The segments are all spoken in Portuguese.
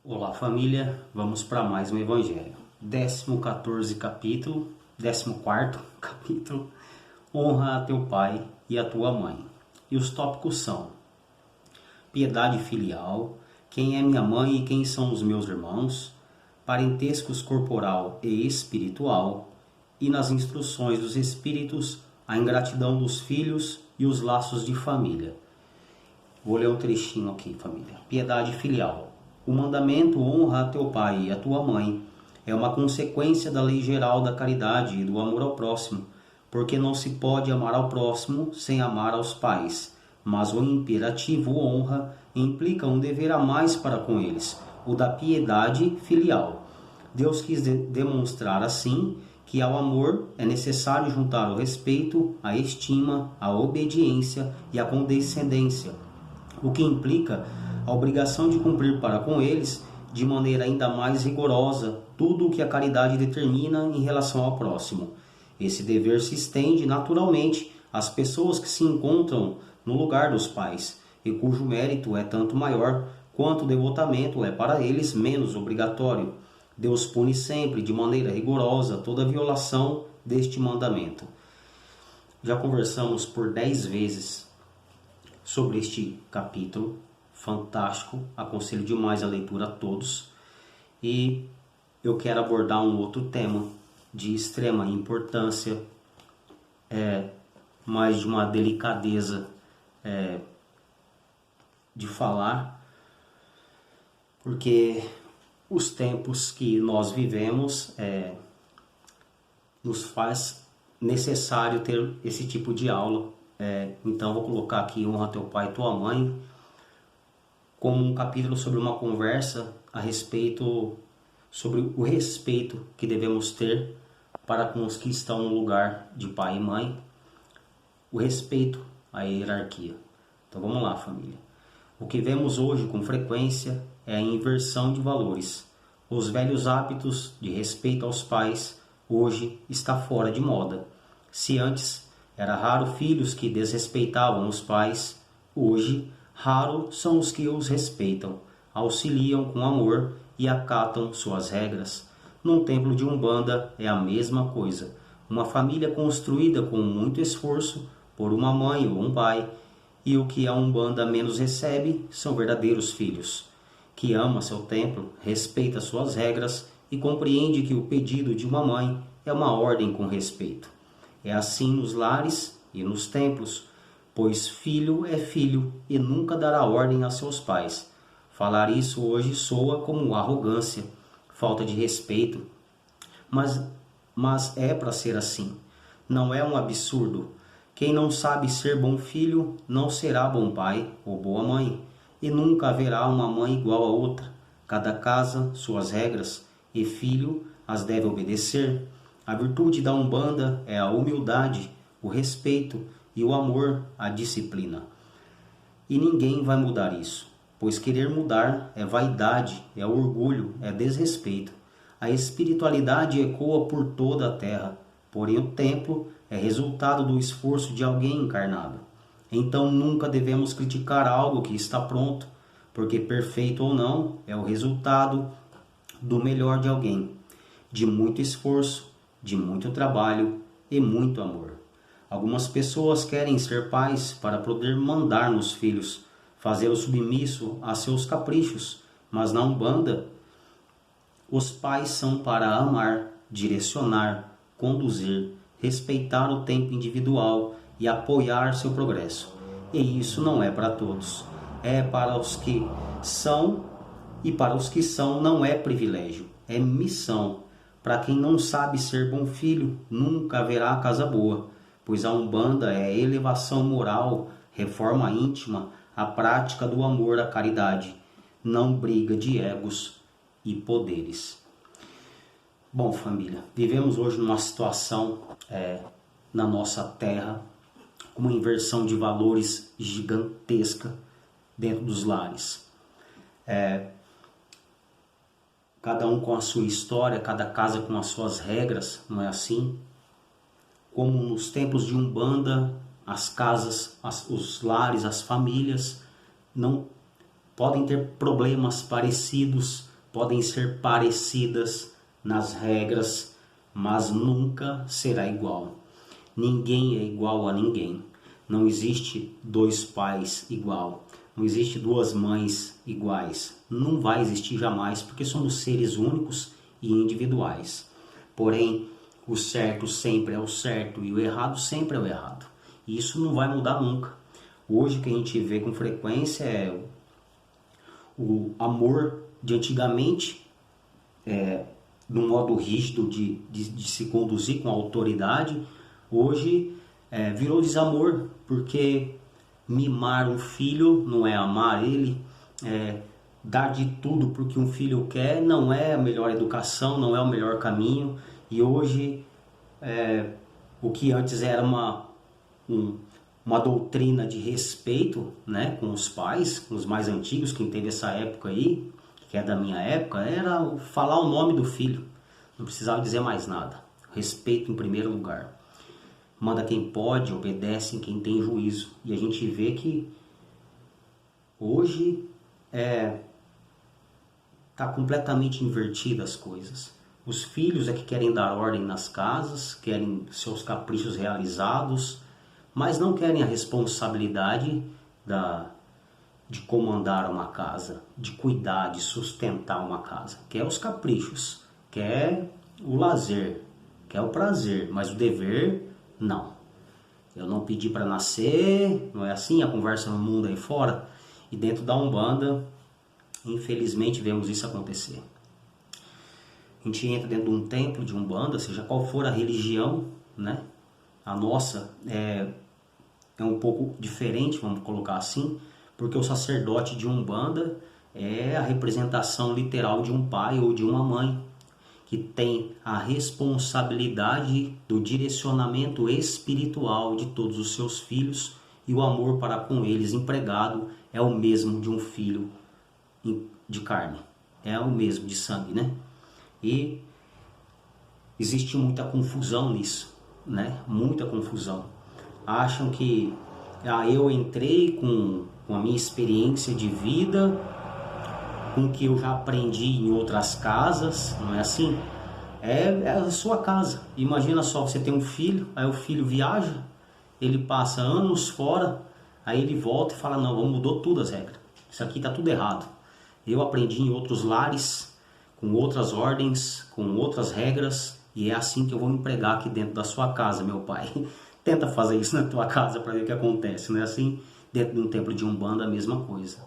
Olá família, vamos para mais um Evangelho. 14º capítulo, 14º capítulo, honra a teu pai e a tua mãe. E os tópicos são: piedade filial, quem é minha mãe e quem são os meus irmãos, parentescos corporal e espiritual, e nas instruções dos espíritos, a ingratidão dos filhos e os laços de família. Vou ler um trechinho aqui, família. Piedade filial. O mandamento honra a teu pai e a tua mãe é uma consequência da lei geral da caridade e do amor ao próximo, porque não se pode amar ao próximo sem amar aos pais, mas o imperativo honra implica um dever a mais para com eles, o da piedade filial. Deus quis demonstrar assim que ao amor é necessário juntar o respeito, a estima, a obediência e a condescendência, o que implica a obrigação de cumprir para com eles, de maneira ainda mais rigorosa, tudo o que a caridade determina em relação ao próximo. Esse dever se estende naturalmente às pessoas que se encontram no lugar dos pais, e cujo mérito é tanto maior quanto o devotamento é para eles menos obrigatório. Deus pune sempre, de maneira rigorosa, toda violação deste mandamento. Já conversamos por 10 vezes sobre este capítulo fantástico, aconselho demais a leitura a todos, e eu quero abordar um outro tema de extrema importância, mais de uma delicadeza de falar, porque os tempos que nós vivemos nos faz necessário ter esse tipo de aula. Então vou colocar aqui honra teu pai e tua mãe como um capítulo sobre uma conversa a respeito sobre o respeito que devemos ter para com os que estão no lugar de pai e mãe, o respeito à hierarquia. Então vamos lá, família. O que vemos hoje com frequência é a inversão de valores. Os velhos hábitos de respeito aos pais hoje está fora de moda. Se antes era raro filhos que desrespeitavam os pais, hoje raro são os que os respeitam, auxiliam com amor e acatam suas regras. Num templo de Umbanda é a mesma coisa. Uma família construída com muito esforço por uma mãe ou um pai, e o que a Umbanda menos recebe são verdadeiros filhos, que ama seu templo, respeita suas regras e compreende que o pedido de uma mãe é uma ordem com respeito. É assim nos lares e nos templos, pois filho é filho e nunca dará ordem a seus pais. Falar isso hoje soa como arrogância, falta de respeito, mas é para ser assim. Não é um absurdo. Quem não sabe ser bom filho não será bom pai ou boa mãe, e nunca haverá uma mãe igual a outra. Cada casa, suas regras, e filho as deve obedecer. A virtude da Umbanda é a humildade, o respeito e o amor, a disciplina. E ninguém vai mudar isso, pois querer mudar é vaidade, é orgulho, é desrespeito. A espiritualidade ecoa por toda a terra, porém o templo é resultado do esforço de alguém encarnado. Então nunca devemos criticar algo que está pronto, porque perfeito ou não é o resultado do melhor de alguém, de muito esforço, de muito trabalho e muito amor. Algumas pessoas querem ser pais para poder mandar nos filhos, fazê-los submisso a seus caprichos, mas na Umbanda, os pais são para amar, direcionar, conduzir, respeitar o tempo individual e apoiar seu progresso. E isso não é para todos. É para os que são, e para os que são não é privilégio, é missão. Para quem não sabe ser bom filho, nunca haverá casa boa, pois a Umbanda é elevação moral, reforma íntima, a prática do amor à caridade, não briga de egos e poderes. Bom, família, vivemos hoje numa situação na nossa terra, uma inversão de valores gigantesca dentro dos lares. Cada um com a sua história, cada casa com as suas regras, não é assim? Como nos templos de Umbanda, as casas, os lares, as famílias não podem ter problemas parecidos podem ser parecidas nas regras, mas nunca será igual. Ninguém é igual a ninguém. Não existe dois pais igual. Não existe duas mães iguais. Não vai existir jamais, porque somos seres únicos e individuais. Porém, o certo sempre é o certo e o errado sempre é o errado. E isso não vai mudar nunca. Hoje o que a gente vê com frequência é o amor de antigamente, no modo rígido de se conduzir com autoridade. Hoje virou desamor, porque mimar um filho não é amar ele, dar de tudo porque um filho quer não é a melhor educação, não é o melhor caminho. E hoje o que antes era uma doutrina de respeito, né, com os pais, com os mais antigos, quem teve essa época aí, que é da minha época, era falar o nome do filho, não precisava dizer mais nada. Respeito em primeiro lugar. Manda quem pode, obedece quem tem juízo. E a gente vê que hoje está completamente invertida as coisas. Os filhos é que querem dar ordem nas casas, querem seus caprichos realizados, mas não querem a responsabilidade de comandar uma casa, de cuidar, de sustentar uma casa. Quer os caprichos, quer o lazer, quer o prazer, mas o dever, não. Eu não pedi para nascer, não é assim a conversa no mundo aí fora? E dentro da Umbanda, infelizmente, vemos isso acontecer. A gente entra dentro de um templo de Umbanda, seja qual for a religião, né? A nossa é um pouco diferente, vamos colocar assim, porque o sacerdote de Umbanda é a representação literal de um pai ou de uma mãe, que tem a responsabilidade do direcionamento espiritual de todos os seus filhos, e o amor para com eles empregado é o mesmo de um filho de carne, é o mesmo de sangue, né? E existe muita confusão nisso, né? Muita confusão. Acham que eu entrei com a minha experiência de vida, com o que eu já aprendi em outras casas, não é assim? É a sua casa. Imagina só, você tem um filho, aí o filho viaja, ele passa anos fora, aí ele volta e fala, não, mudou tudo as regras. Isso aqui está tudo errado. Eu aprendi em outros lares, com outras ordens, com outras regras, e é assim que eu vou me empregar aqui dentro da sua casa, meu pai. Tenta fazer isso na tua casa para ver o que acontece, não é assim? Dentro de um templo de Umbanda, a mesma coisa.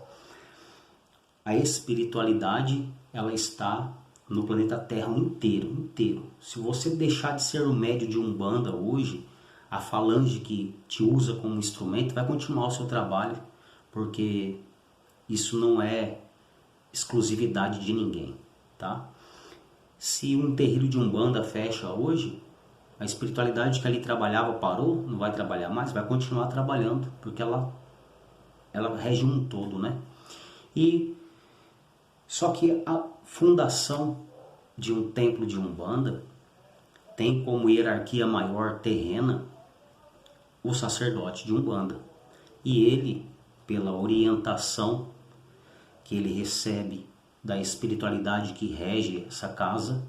A espiritualidade, ela está no planeta Terra inteiro. Se você deixar de ser o médio de Umbanda hoje, a falange que te usa como instrumento vai continuar o seu trabalho, porque isso não é exclusividade de ninguém, tá? Se um terreiro de Umbanda fecha hoje, a espiritualidade que ali trabalhava parou, não vai trabalhar mais, vai continuar trabalhando, porque ela rege um todo, né? E só que a fundação de um templo de Umbanda tem como hierarquia maior terrena o sacerdote de Umbanda. E ele, pela orientação que ele recebe da espiritualidade que rege essa casa,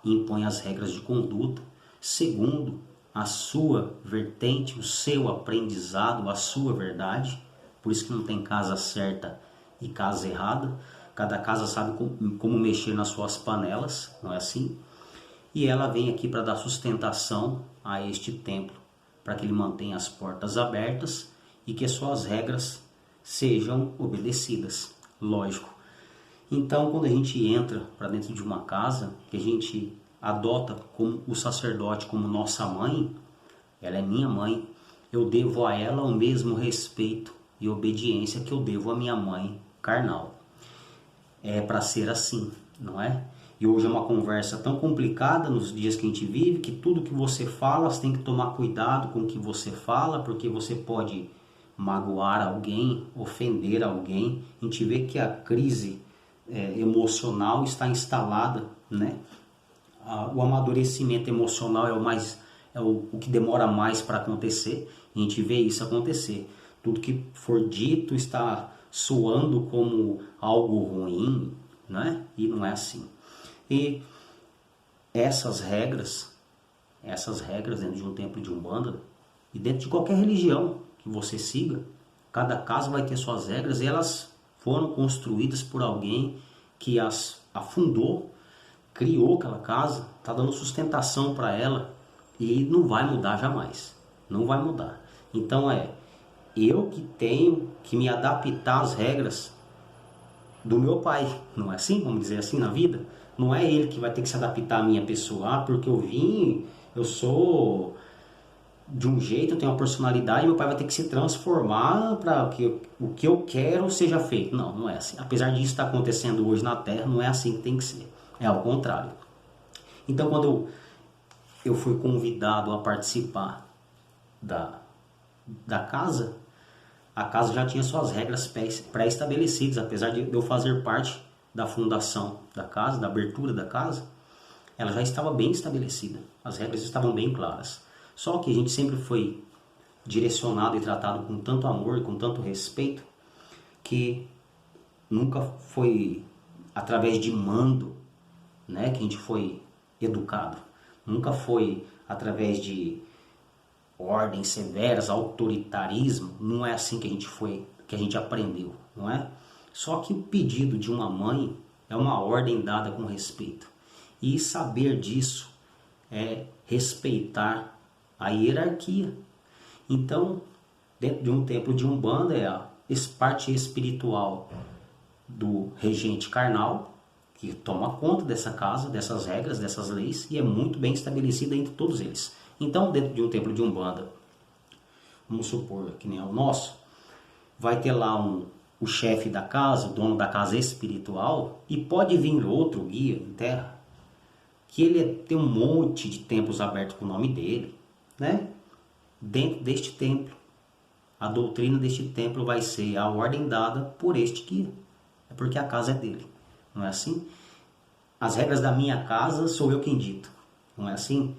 impõe as regras de conduta segundo a sua vertente, o seu aprendizado, a sua verdade. Por isso que não tem casa certa e casa errada. Cada casa sabe como mexer nas suas panelas, não é assim? E ela vem aqui para dar sustentação a este templo, para que ele mantenha as portas abertas e que as suas regras sejam obedecidas, lógico. Então, quando a gente entra para dentro de uma casa, que a gente adota como o sacerdote como nossa mãe, ela é minha mãe, eu devo a ela o mesmo respeito e obediência que eu devo à minha mãe carnal. É para ser assim, não é? E hoje é uma conversa tão complicada nos dias que a gente vive, que tudo que você fala, você tem que tomar cuidado com o que você fala, porque você pode magoar alguém, ofender alguém. A gente vê que a crise emocional está instalada, né? O amadurecimento emocional é o que demora mais para acontecer. A gente vê isso acontecer. Tudo que for dito está soando como algo ruim, não é? E não é assim. E essas regras dentro de um templo de Umbanda e dentro de qualquer religião que você siga, cada casa vai ter suas regras e elas foram construídas por alguém que as afundou, criou aquela casa, está dando sustentação para ela e não vai mudar jamais. Não vai mudar. Então eu que tenho que me adaptar às regras do meu pai, não é assim? Vamos dizer assim na vida? Não é ele que vai ter que se adaptar à minha pessoa, porque eu sou de um jeito, eu tenho uma personalidade, meu pai vai ter que se transformar para que o que eu quero seja feito. Não, não é assim. Apesar disso estar acontecendo hoje na Terra, não é assim que tem que ser. É ao contrário. Então, quando eu fui convidado a participar da casa, a casa já tinha suas regras pré-estabelecidas, apesar de eu fazer parte da fundação da casa, da abertura da casa, ela já estava bem estabelecida, as regras estavam bem claras. Só que a gente sempre foi direcionado e tratado com tanto amor e com tanto respeito que nunca foi através de mando, né, que a gente foi educado. Nunca foi através de ordens severas, autoritarismo. Não é assim que a gente aprendeu, não é? Só que o pedido de uma mãe é uma ordem dada com respeito. E saber disso é respeitar a hierarquia. Então, dentro de um templo de Umbanda é a parte espiritual do regente carnal, que toma conta dessa casa, dessas regras, dessas leis, e é muito bem estabelecida entre todos eles. Então, dentro de um templo de Umbanda, vamos supor que nem é o nosso, vai ter lá o chefe da casa, o dono da casa espiritual, e pode vir outro guia em terra, que ele tem um monte de templos abertos com o nome dele, né? Dentro deste templo, a doutrina deste templo vai ser a ordem dada por este guia. É porque a casa é dele, não é assim? As regras da minha casa sou eu quem dito, não é assim?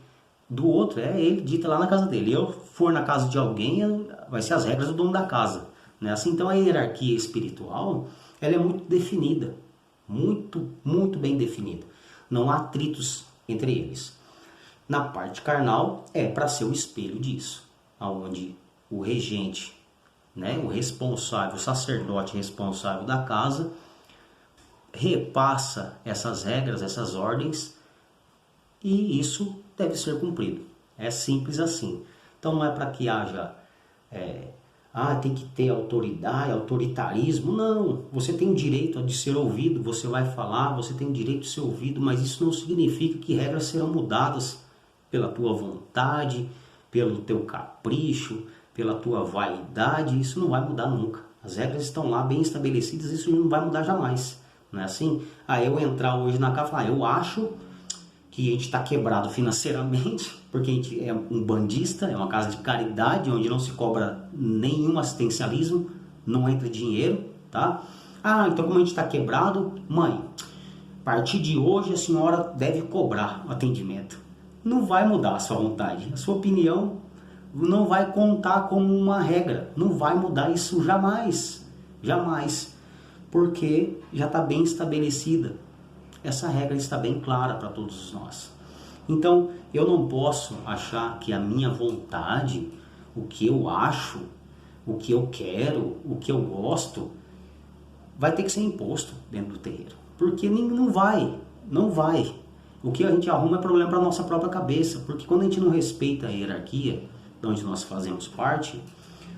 Do outro, ele dita lá na casa dele. Eu for na casa de alguém, vai ser as regras do dono da casa, né? Assim, então a hierarquia espiritual, ela é muito definida, muito, muito bem definida. Não há atritos entre eles. Na parte carnal, é para ser o espelho disso, aonde o regente, né, o responsável, o sacerdote responsável da casa, repassa essas regras, essas ordens, e isso deve ser cumprido. É simples assim. Então não é para que haja tem que ter autoridade, autoritarismo. Não, você tem o direito de ser ouvido, você vai falar, você tem o direito de ser ouvido, mas isso não significa que regras serão mudadas pela tua vontade, pelo teu capricho, pela tua vaidade. Isso não vai mudar nunca. As regras estão lá bem estabelecidas, isso não vai mudar jamais. Não é assim? Eu entrar hoje na casa e falar, eu acho que a gente está quebrado financeiramente, porque a gente é um bandista, é uma casa de caridade, onde não se cobra nenhum assistencialismo, não entra dinheiro, tá? Então como a gente está quebrado, mãe, a partir de hoje a senhora deve cobrar o atendimento. Não vai mudar a sua vontade, a sua opinião não vai contar como uma regra, não vai mudar isso jamais, jamais, porque já está bem estabelecida. Essa regra está bem clara para todos nós. Então, eu não posso achar que a minha vontade, o que eu acho, o que eu quero, o que eu gosto, vai ter que ser imposto dentro do terreiro. Porque não vai. O que a gente arruma é problema para a nossa própria cabeça. Porque quando a gente não respeita a hierarquia, de onde nós fazemos parte,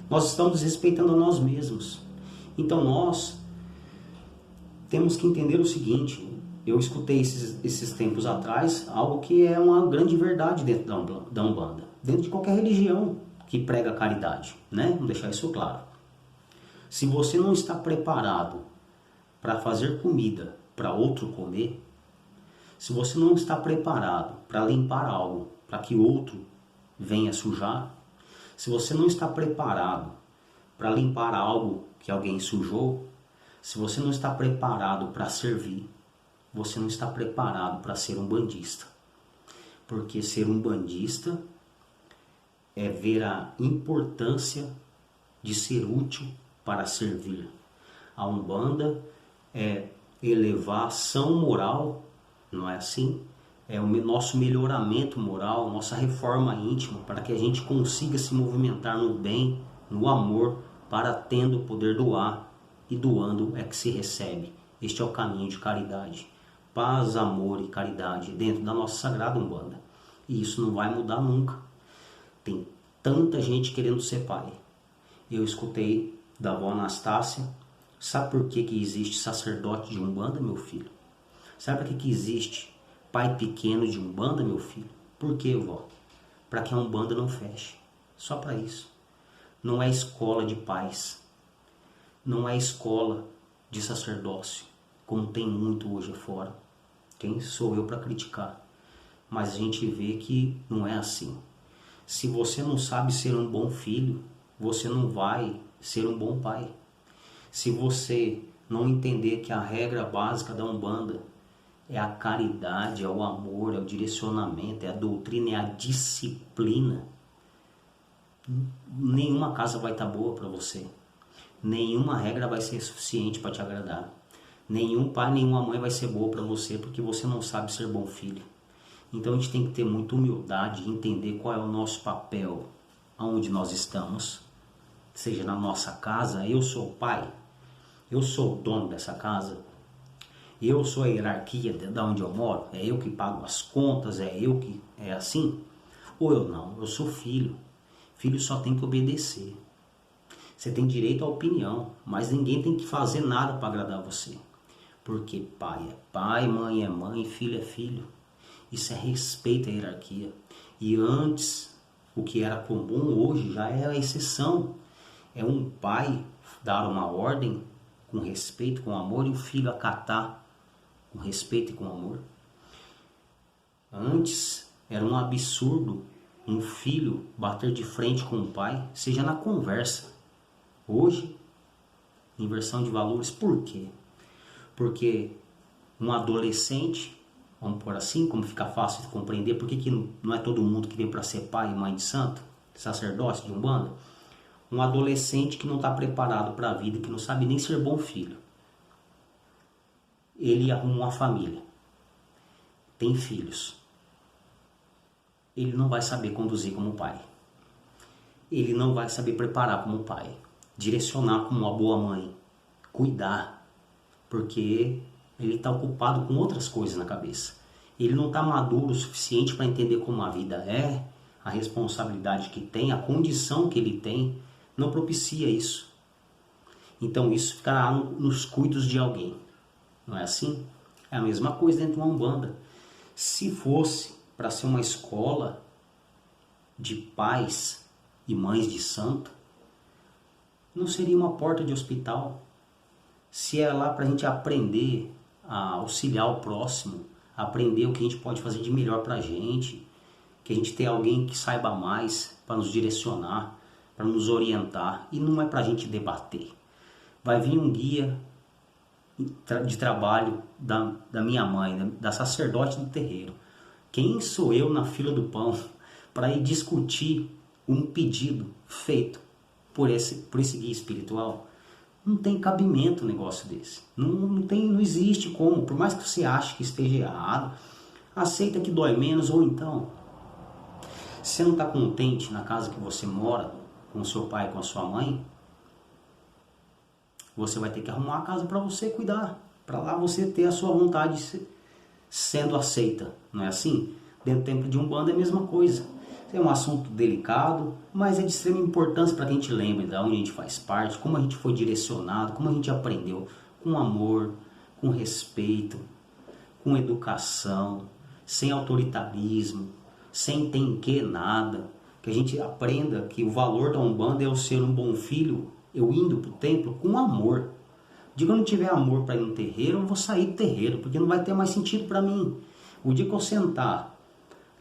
nós estamos desrespeitando a nós mesmos. Então, nós temos que entender o seguinte. Eu escutei esses tempos atrás algo que é uma grande verdade dentro da Umbanda, dentro de qualquer religião que prega a caridade, né? Vamos deixar isso claro. Se você não está preparado para fazer comida para outro comer, se você não está preparado para limpar algo para que outro venha sujar, se você não está preparado para limpar algo que alguém sujou, se você não está preparado para servir, você não está preparado para ser um bandista. Porque ser um bandista é ver a importância de ser útil para servir. A Umbanda é elevação moral, não é assim? É o nosso melhoramento moral, nossa reforma íntima, para que a gente consiga se movimentar no bem, no amor, para tendo o poder doar, e doando é que se recebe. Este é o caminho de caridade. Paz, amor e caridade dentro da nossa sagrada Umbanda. E isso não vai mudar nunca. Tem tanta gente querendo ser pai. Eu escutei da avó Anastácia. Sabe por que existe sacerdote de Umbanda, meu filho? Sabe por que existe pai pequeno de Umbanda, meu filho? Por quê, vó? Para que a Umbanda não feche. Só para isso. Não é escola de pais. Não é escola de sacerdócio, como tem muito hoje afora. Quem sou eu para criticar? Mas a gente vê que não é assim. Se você não sabe ser um bom filho, você não vai ser um bom pai. Se você não entender que a regra básica da Umbanda é a caridade, é o amor, é o direcionamento, é a doutrina, é a disciplina, nenhuma casa vai estar boa para você. Nenhuma regra vai ser suficiente para te agradar. Nenhum pai, nenhuma mãe vai ser boa para você porque você não sabe ser bom filho. Então a gente tem que ter muita humildade e entender qual é o nosso papel, aonde nós estamos. Seja na nossa casa, eu sou o pai, eu sou o dono dessa casa, eu sou a hierarquia de onde eu moro, é eu que pago as contas, é eu que é assim. Ou eu não, eu sou filho. Filho só tem que obedecer. Você tem direito à opinião, mas ninguém tem que fazer nada para agradar você. Porque pai é pai, mãe é mãe, filho é filho. Isso é respeito à hierarquia. E antes, o que era comum hoje já é a exceção. É um pai dar uma ordem com respeito, com amor, e o filho acatar com respeito e com amor. Antes era um absurdo um filho bater de frente com o pai, seja na conversa. Hoje, inversão de valores. Por quê? Porque um adolescente, vamos por assim, como fica fácil de compreender, por que não é todo mundo que vem para ser pai e mãe de santo, sacerdócio de Umbanda? Um adolescente que não está preparado para a vida, que não sabe nem ser bom filho. Ele arruma uma família, tem filhos. Ele não vai saber conduzir como pai. Ele não vai saber preparar como pai. Direcionar como uma boa mãe. Cuidar. Porque ele está ocupado com outras coisas na cabeça. Ele não está maduro o suficiente para entender como a vida é, a responsabilidade que tem, a condição que ele tem, não propicia isso. Então isso ficará nos cuidos de alguém. Não é assim? É a mesma coisa dentro de uma Umbanda. Se fosse para ser uma escola de pais e mães de santo, não seria uma porta de hospital. Se é lá para a gente aprender a auxiliar o próximo, aprender o que a gente pode fazer de melhor para a gente, que a gente tenha alguém que saiba mais para nos direcionar, para nos orientar, e não é para a gente debater. Vai vir um guia de trabalho da minha mãe, da sacerdote do terreiro. Quem sou eu na fila do pão para ir discutir um pedido feito por esse guia espiritual? Não tem cabimento um negócio desse. Não existe como. Por mais que você ache que esteja errado, aceita que dói menos, ou então, se você não está contente na casa que você mora, com o seu pai, com a sua mãe, você vai ter que arrumar a casa para você cuidar. Para lá você ter a sua vontade sendo aceita. Não é assim? Dentro do templo de Umbanda é a mesma coisa. É um assunto delicado, mas é de extrema importância para que a gente lembre de onde a gente faz parte, como a gente foi direcionado, como a gente aprendeu, com amor, com respeito, com educação, sem autoritarismo, sem tem que nada. Que a gente aprenda que o valor da Umbanda é eu ser um bom filho, eu indo para o templo com amor. Digo, eu não tiver amor para ir no terreiro, eu vou sair do terreiro, porque não vai ter mais sentido para mim. O dia que eu sentar,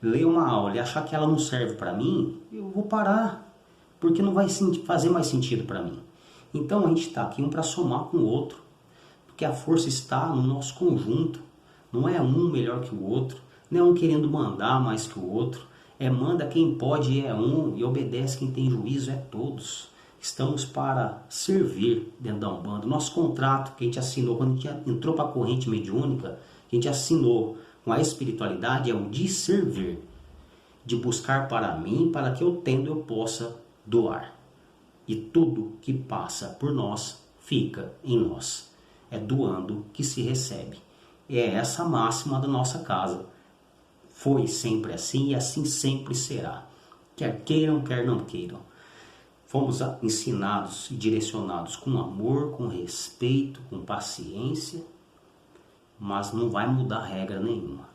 ler uma aula e achar que ela não serve para mim, eu vou parar, porque não vai fazer mais sentido para mim. Então a gente está aqui um para somar com o outro, porque a força está no nosso conjunto. Não é um melhor que o outro, não é um querendo mandar mais que o outro. É manda quem pode é um e obedece quem tem juízo é todos. Estamos para servir dentro da Umbanda. Nosso contrato que a gente assinou quando a gente entrou para a corrente mediúnica, que a gente assinou com a espiritualidade, é o de servir, de buscar para mim, para que eu tendo eu possa doar. E tudo que passa por nós fica em nós. É doando que se recebe. É essa a máxima da nossa casa. Foi sempre assim e assim sempre será. Quer queiram, quer não queiram. Fomos ensinados e direcionados com amor, com respeito, com paciência, mas não vai mudar regra nenhuma.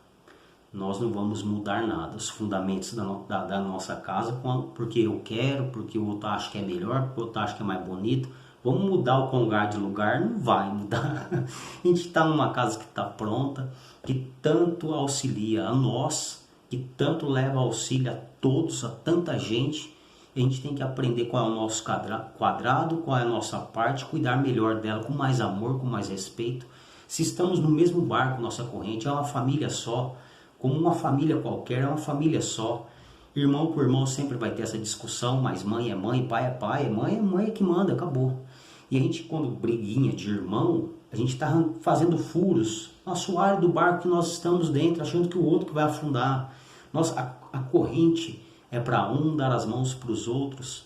Nós não vamos mudar nada, os fundamentos da nossa casa, porque eu quero, porque o outro acha que é melhor, porque o outro acha que é mais bonito. Vamos mudar o Congado de lugar? Não vai mudar. A gente está numa casa que está pronta, que tanto auxilia a nós, que tanto leva auxílio a todos, a tanta gente. A gente tem que aprender qual é o nosso quadrado, qual é a nossa parte, cuidar melhor dela, com mais amor, com mais respeito. Se estamos no mesmo barco, nossa corrente é uma família só, como uma família qualquer, é uma família só. Irmão por irmão sempre vai ter essa discussão, mas mãe é mãe, pai é pai, mãe é que manda, acabou. E a gente, quando briguinha de irmão, a gente está fazendo furos no assoalho do barco que nós estamos dentro, achando que o outro que vai afundar. A corrente é para um dar as mãos para os outros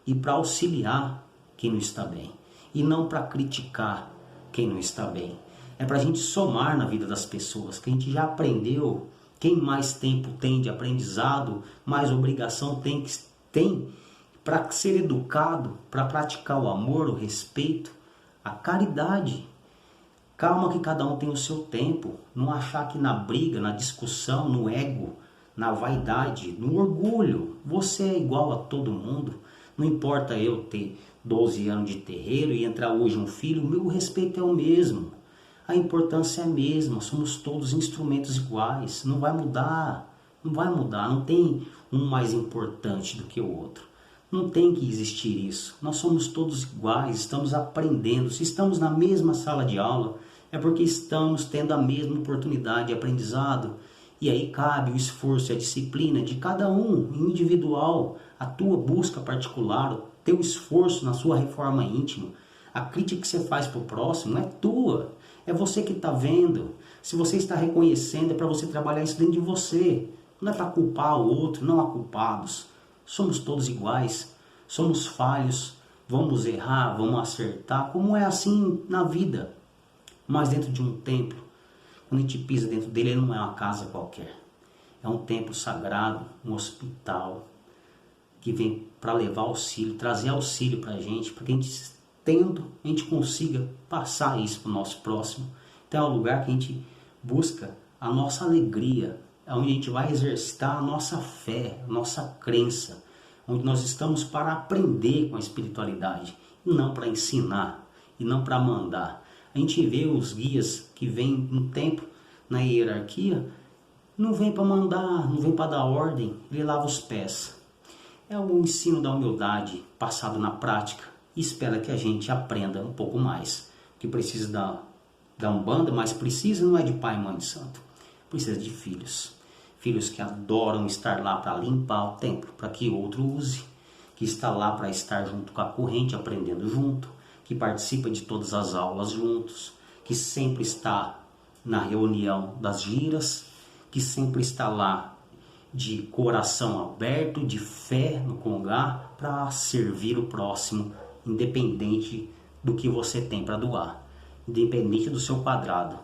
e para auxiliar quem não está bem. E não para criticar quem não está bem. É para a gente somar na vida das pessoas, que a gente já aprendeu. Quem mais tempo tem de aprendizado, mais obrigação tem para ser educado, para praticar o amor, o respeito, a caridade. Calma que cada um tem o seu tempo. Não achar que na briga, na discussão, no ego, na vaidade, no orgulho, você é igual a todo mundo. Não importa eu ter 12 anos de terreiro e entrar hoje um filho, o meu respeito é o mesmo. A importância é a mesma, somos todos instrumentos iguais, não vai mudar, não tem um mais importante do que o outro. Não tem que existir isso, nós somos todos iguais, estamos aprendendo. Se estamos na mesma sala de aula, é porque estamos tendo a mesma oportunidade de aprendizado. E aí cabe o esforço e a disciplina de cada um, individual, a tua busca particular, o teu esforço na sua reforma íntima. A crítica que você faz para o próximo não é tua, é você que está vendo. Se você está reconhecendo, é para você trabalhar isso dentro de você. Não é para culpar o outro, não há culpados. Somos todos iguais, somos falhos, vamos errar, vamos acertar, como é assim na vida. Mas dentro de um templo, quando a gente pisa dentro dele, ele não é uma casa qualquer. É um templo sagrado, um hospital, que vem para levar auxílio, trazer auxílio para a gente, para que a gente consiga passar isso para o nosso próximo. Então é um lugar que a gente busca a nossa alegria, é onde a gente vai exercitar a nossa fé, a nossa crença, onde nós estamos para aprender com a espiritualidade, e não para ensinar, e não para mandar. A gente vê os guias que vêm no templo, na hierarquia, não vem para mandar, não vem para dar ordem, ele lava os pés. É o ensino da humildade passado na prática, e espera que a gente aprenda um pouco mais. Que precisa da Umbanda, mas precisa não é de pai e mãe de santo, precisa de filhos. Filhos que adoram estar lá para limpar o templo, para que outro use, que está lá para estar junto com a corrente, aprendendo junto, que participa de todas as aulas juntos, que sempre está na reunião das giras, que sempre está lá de coração aberto, de fé no Congá, para servir o próximo, independente do que você tem para doar, independente do seu quadrado.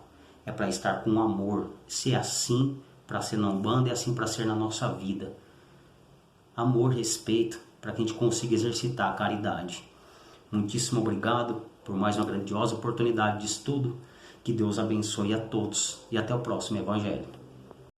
É para estar com amor, se é assim para ser na Umbanda, é assim para ser na nossa vida. Amor, respeito, para que a gente consiga exercitar a caridade. Muitíssimo obrigado por mais uma grandiosa oportunidade de estudo. Que Deus abençoe a todos e até o próximo Evangelho.